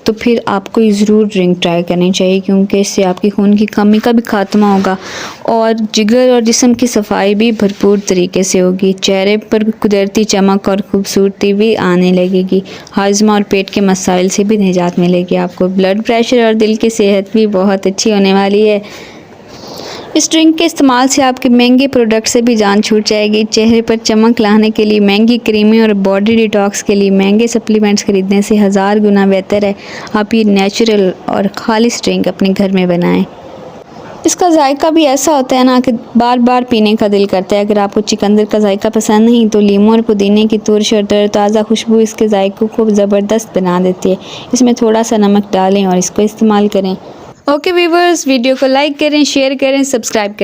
तो फिर आपको ये ज़रूर ड्रिंक ट्राई करनी चाहिए, क्योंकि इससे आपकी खून की कमी का भी खात्मा होगा और जिगर और जिस्म की सफाई भी भरपूर तरीके से होगी। चेहरे पर कुदरती चमक और खूबसूरती भी आने लगेगी। हाजमा और पेट के मसाइल से भी निजात मिलेगी आपको। ब्लड प्रेशर और दिल की सेहत भी बहुत अच्छी होने वाली है। इस ड्रिंक के इस्तेमाल से आपके महंगे प्रोडक्ट से भी जान छूट जाएगी। चेहरे पर चमक लाने के लिए महंगी क्रीमें और बॉडी डिटॉक्स के लिए महंगे सप्लीमेंट्स खरीदने से 1000 गुना बेहतर है आप ये नेचुरल और खालिस ड्रिंक अपने घर में बनाएं। इसका जायका भी ऐसा होता है ना कि बार बार पीने का दिल करता है। अगर आपको चिकंदर का जायका पसंद नहीं तो लीमू और पुदीने की तुरश और ताज़ा खुशबू इसके जायकों को ज़बरदस्त बना देती है। इसमें थोड़ा सा नमक डालें और इसको इस्तेमाल करें। ओके व्यूवर्स, वीडियो को लाइक करें, शेयर करें, सब्सक्राइब करें।